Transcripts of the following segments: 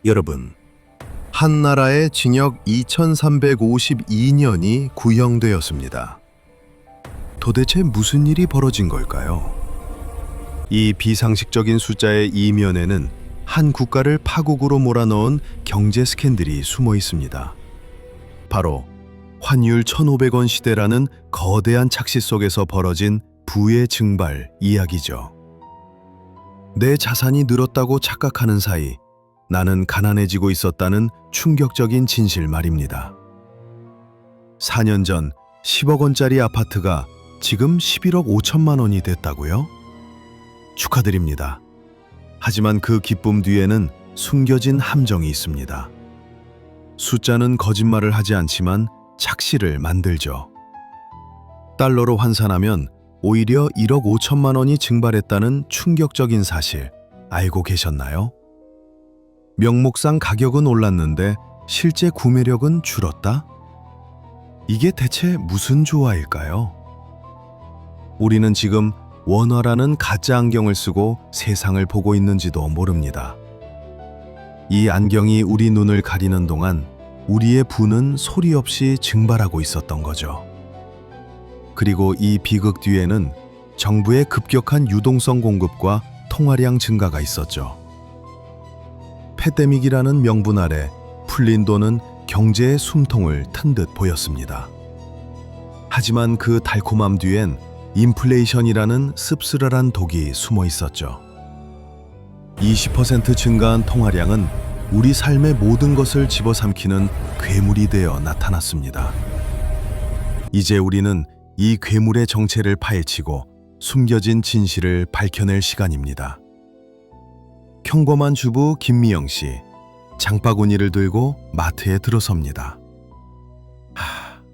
여러분, 한나라의 징역 2352년이 구형되었습니다. 도대체 무슨 일이 벌어진 걸까요? 이 비상식적인 숫자의 이면에는 한 국가를 파국으로 몰아넣은 경제 스캔들이 숨어 있습니다. 바로 환율 1,500원 시대라는 거대한 착시 속에서 벌어진 부의 증발 이야기죠. 내 자산이 늘었다고 착각하는 사이 나는 가난해지고 있었다는 충격적인 진실 말입니다. 4년 전 10억 원짜리 아파트가 지금 11억 5천만 원이 됐다고요? 축하드립니다. 하지만 그 기쁨 뒤에는 숨겨진 함정이 있습니다. 숫자는 거짓말을 하지 않지만 착시를 만들죠. 달러로 환산하면 오히려 1억 5천만 원이 증발했다는 충격적인 사실 알고 계셨나요? 명목상 가격은 올랐는데 실제 구매력은 줄었다? 이게 대체 무슨 조화일까요? 우리는 지금 원화라는 가짜 안경을 쓰고 세상을 보고 있는지도 모릅니다. 이 안경이 우리 눈을 가리는 동안 우리의 부는 소리 없이 증발하고 있었던 거죠. 그리고 이 비극 뒤에는 정부의 급격한 유동성 공급과 통화량 증가가 있었죠. 패데믹이라는 명분 아래 풀린 돈은 경제의 숨통을 튼 듯 보였습니다. 하지만 그 달콤함 뒤엔 인플레이션이라는 씁쓸한 독이 숨어 있었죠. 20% 증가한 통화량은 우리 삶의 모든 것을 집어삼키는 괴물이 되어 나타났습니다. 이제 우리는 이 괴물의 정체를 파헤치고 숨겨진 진실을 밝혀낼 시간입니다. 평범한 주부 김미영 씨, 장바구니를 들고 마트에 들어섭니다.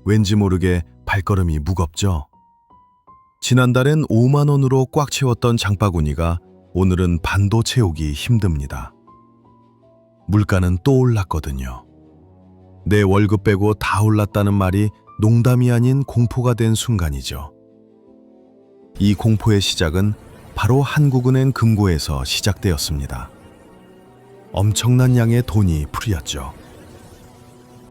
왠지 모르게 발걸음이 무겁죠? 지난달엔 5만 원으로 꽉 채웠던 장바구니가 오늘은 반도 채우기 힘듭니다. 물가는 또 올랐거든요. 내 월급 빼고 다 올랐다는 말이 농담이 아닌 공포가 된 순간이죠. 이 공포의 시작은 바로 한국은행 금고에서 시작되었습니다. 엄청난 양의 돈이 풀렸죠.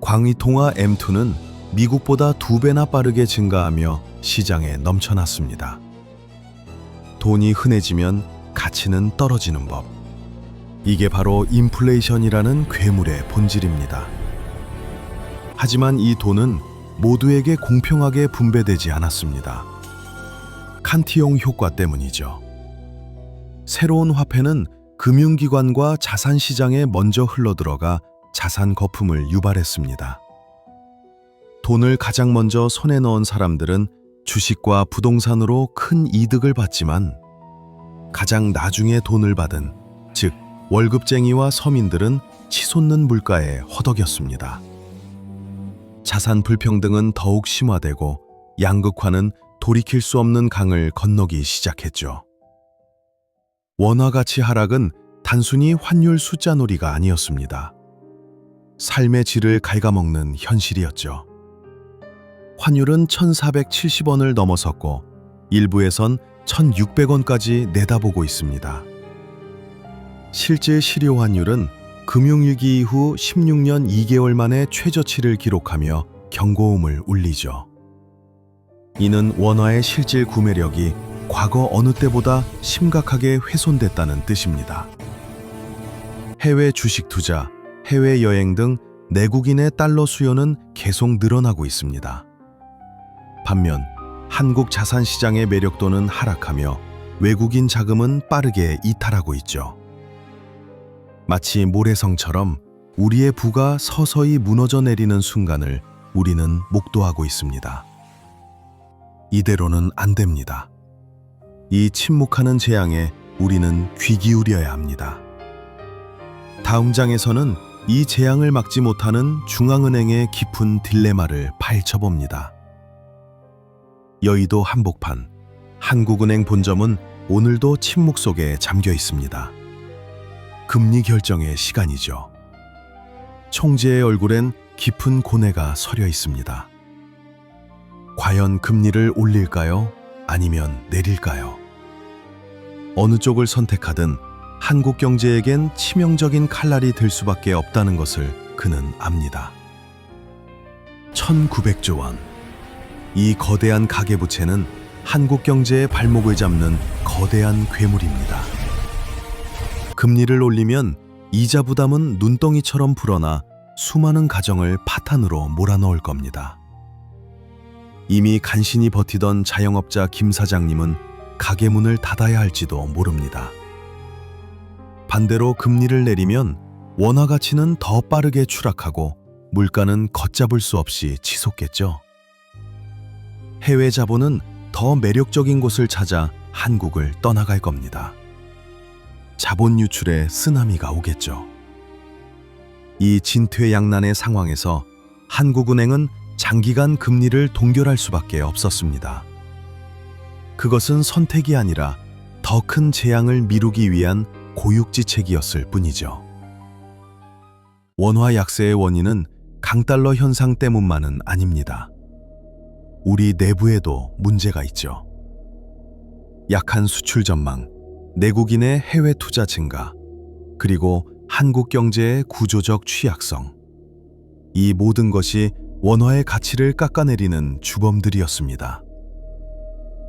광의통화 M2는 미국보다 2배나 빠르게 증가하며 시장에 넘쳐났습니다. 돈이 흔해지면 가치는 떨어지는 법. 이게 바로 인플레이션이라는 괴물의 본질입니다. 하지만 이 돈은 모두에게 공평하게 분배되지 않았습니다. 칸티용 효과 때문이죠. 새로운 화폐는 금융기관과 자산시장에 먼저 흘러들어가 자산 거품을 유발했습니다. 돈을 가장 먼저 손에 넣은 사람들은 주식과 부동산으로 큰 이득을 봤지만 가장 나중에 돈을 받은, 즉 월급쟁이와 서민들은 치솟는 물가에 허덕였습니다. 자산 불평등은 더욱 심화되고 양극화는 돌이킬 수 없는 강을 건너기 시작했죠. 원화 가치 하락은 단순히 환율 숫자 놀이가 아니었습니다. 삶의 질을 갉아먹는 현실이었죠. 환율은 1,470원을 넘어섰고 일부에선 1,600원까지 내다보고 있습니다. 실제 실효 환율은 금융위기 이후 16년 2개월 만에 최저치를 기록하며 경고음을 울리죠. 이는 원화의 실질 구매력이 과거 어느 때보다 심각하게 훼손됐다는 뜻입니다. 해외 주식 투자, 해외 여행 등 내국인의 달러 수요는 계속 늘어나고 있습니다. 반면 한국 자산시장의 매력도는 하락하며 외국인 자금은 빠르게 이탈하고 있죠. 마치 모래성처럼 우리의 부가 서서히 무너져 내리는 순간을 우리는 목도하고 있습니다. 이대로는 안 됩니다. 이 침묵하는 재앙에 우리는 귀 기울여야 합니다. 다음 장에서는 이 재앙을 막지 못하는 중앙은행의 깊은 딜레마를 파헤쳐봅니다. 여의도 한복판, 한국은행 본점은 오늘도 침묵 속에 잠겨 있습니다. 금리 결정의 시간이죠. 총재의 얼굴엔 깊은 고뇌가 서려 있습니다. 과연 금리를 올릴까요? 아니면 내릴까요? 어느 쪽을 선택하든 한국 경제에겐 치명적인 칼날이 될 수밖에 없다는 것을 그는 압니다. 1900조 원. 이 거대한 가계부채는 한국 경제의 발목을 잡는 거대한 괴물입니다. 금리를 올리면 이자 부담은 눈덩이처럼 불어나 수많은 가정을 파탄으로 몰아넣을 겁니다. 이미 간신히 버티던 자영업자 김 사장님은 가게 문을 닫아야 할지도 모릅니다. 반대로 금리를 내리면 원화 가치는 더 빠르게 추락하고 물가는 걷잡을 수 없이 치솟겠죠. 해외 자본은 더 매력적인 곳을 찾아 한국을 떠나갈 겁니다. 자본 유출에 쓰나미가 오겠죠. 이 진퇴양난의 상황에서 한국은행은 장기간 금리를 동결할 수밖에 없었습니다. 그것은 선택이 아니라 더 큰 재앙을 미루기 위한 고육지책이었을 뿐이죠. 원화 약세의 원인은 강달러 현상 때문만은 아닙니다. 우리 내부에도 문제가 있죠. 약한 수출 전망, 내국인의 해외 투자 증가, 그리고 한국 경제의 구조적 취약성. 이 모든 것이 원화의 가치를 깎아내리는 주범들이었습니다.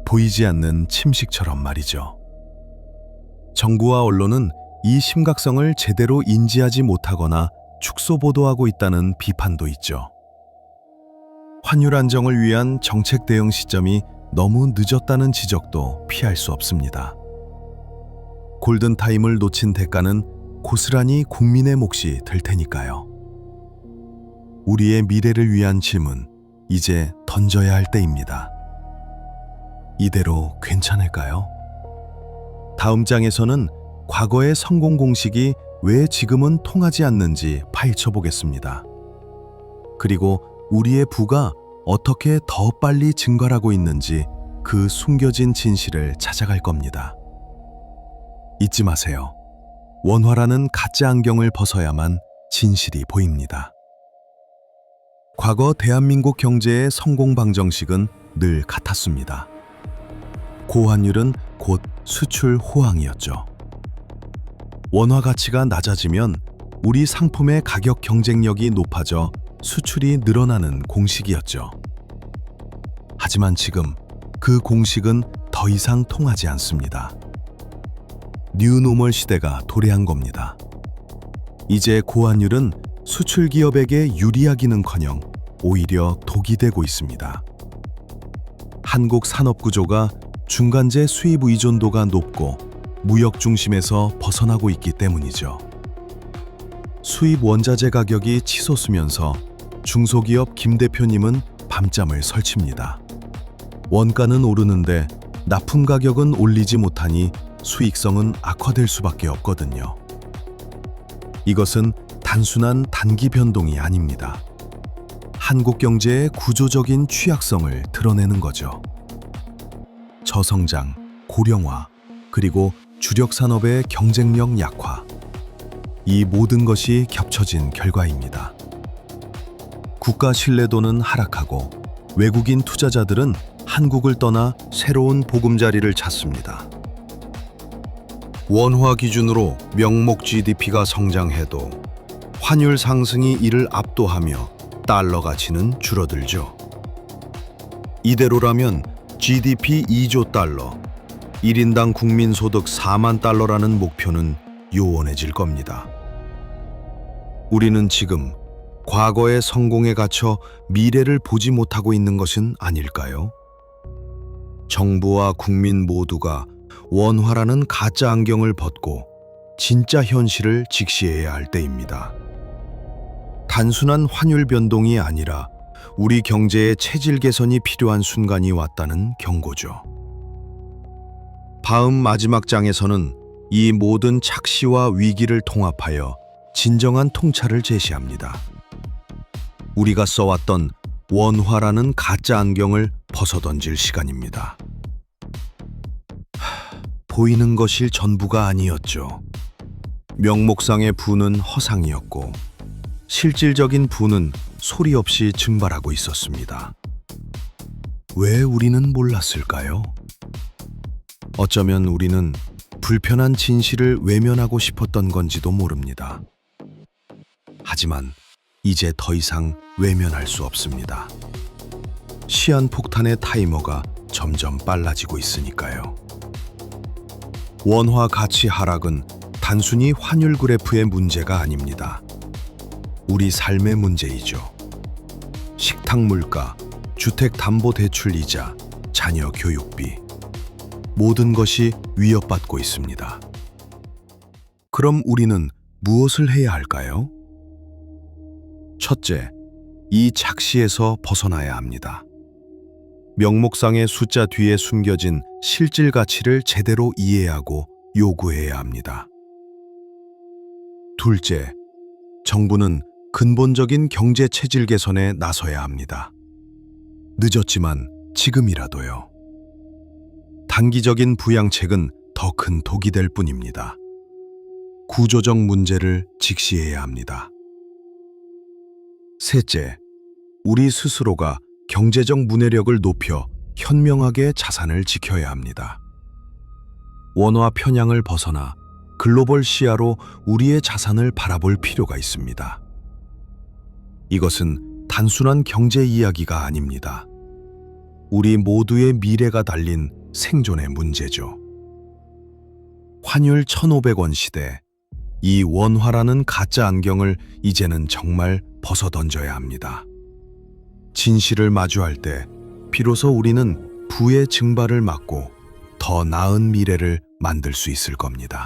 보이지 않는 침식처럼 말이죠. 정부와 언론은 이 심각성을 제대로 인지하지 못하거나 축소 보도하고 있다는 비판도 있죠. 환율 안정을 위한 정책 대응 시점이 너무 늦었다는 지적도 피할 수 없습니다. 골든타임을 놓친 대가는 고스란히 국민의 몫이 될 테니까요. 우리의 미래를 위한 질문, 이제 던져야 할 때입니다. 이대로 괜찮을까요? 다음 장에서는 과거의 성공 공식이 왜 지금은 통하지 않는지 파헤쳐 보겠습니다. 그리고 우리의 부가 어떻게 더 빨리 증가하고 있는지 그 숨겨진 진실을 찾아갈 겁니다. 잊지 마세요. 원화라는 가짜 안경을 벗어야만 진실이 보입니다. 과거 대한민국 경제의 성공 방정식은 늘 같았습니다. 고환율은 곧 수출 호황이었죠. 원화 가치가 낮아지면 우리 상품의 가격 경쟁력이 높아져 수출이 늘어나는 공식이었죠. 하지만 지금 그 공식은 더 이상 통하지 않습니다. 뉴노멀 시대가 도래한 겁니다. 이제 고환율은 수출 기업에게 유리하기는커녕 오히려 독이 되고 있습니다. 한국 산업 구조가 중간재 수입 의존도가 높고 무역 중심에서 벗어나고 있기 때문이죠. 수입 원자재 가격이 치솟으면서 중소기업 김 대표님은 밤잠을 설칩니다. 원가는 오르는데 납품 가격은 올리지 못하니 수익성은 악화될 수밖에 없거든요. 이것은 단순한 단기 변동이 아닙니다. 한국 경제의 구조적인 취약성을 드러내는 거죠. 저성장, 고령화, 그리고 주력 산업의 경쟁력 약화. 이 모든 것이 겹쳐진 결과입니다. 국가 신뢰도는 하락하고 외국인 투자자들은 한국을 떠나 새로운 보금자리를 찾습니다. 원화 기준으로 명목 GDP가 성장해도 환율 상승이 이를 압도하며 달러 가치는 줄어들죠. 이대로라면 GDP 2조 달러, 1인당 국민소득 4만 달러라는 목표는 요원해질 겁니다. 우리는 지금 과거의 성공에 갇혀 미래를 보지 못하고 있는 것은 아닐까요? 정부와 국민 모두가 원화라는 가짜 안경을 벗고 진짜 현실을 직시해야 할 때입니다. 단순한 환율 변동이 아니라 우리 경제의 체질 개선이 필요한 순간이 왔다는 경고죠. 다음 마지막 장에서는 이 모든 착시와 위기를 통합하여 진정한 통찰을 제시합니다. 우리가 써왔던 원화라는 가짜 안경을 벗어던질 시간입니다. 보이는 것이 전부가 아니었죠. 명목상의 부는 허상이었고 실질적인 부는 소리 없이 증발하고 있었습니다. 왜 우리는 몰랐을까요? 어쩌면 우리는 불편한 진실을 외면하고 싶었던 건지도 모릅니다. 하지만 이제 더 이상 외면할 수 없습니다. 시한폭탄의 타이머가 점점 빨라지고 있으니까요. 원화 가치 하락은 단순히 환율 그래프의 문제가 아닙니다. 우리 삶의 문제이죠. 식탁 물가, 주택담보대출 이자, 자녀 교육비. 모든 것이 위협받고 있습니다. 그럼 우리는 무엇을 해야 할까요? 첫째, 이 착시에서 벗어나야 합니다. 명목상의 숫자 뒤에 숨겨진 실질 가치를 제대로 이해하고 요구해야 합니다. 둘째, 정부는 근본적인 경제 체질 개선에 나서야 합니다. 늦었지만 지금이라도요. 단기적인 부양책은 더 큰 독이 될 뿐입니다. 구조적 문제를 직시해야 합니다. 셋째, 우리 스스로가 경제적 문해력을 높여 현명하게 자산을 지켜야 합니다. 원화 편향을 벗어나 글로벌 시야로 우리의 자산을 바라볼 필요가 있습니다. 이것은 단순한 경제 이야기가 아닙니다. 우리 모두의 미래가 달린 생존의 문제죠. 환율 1,500원 시대, 이 원화라는 가짜 안경을 이제는 정말 벗어던져야 합니다. 진실을 마주할 때 비로소 우리는 부의 증발을 막고 더 나은 미래를 만들 수 있을 겁니다.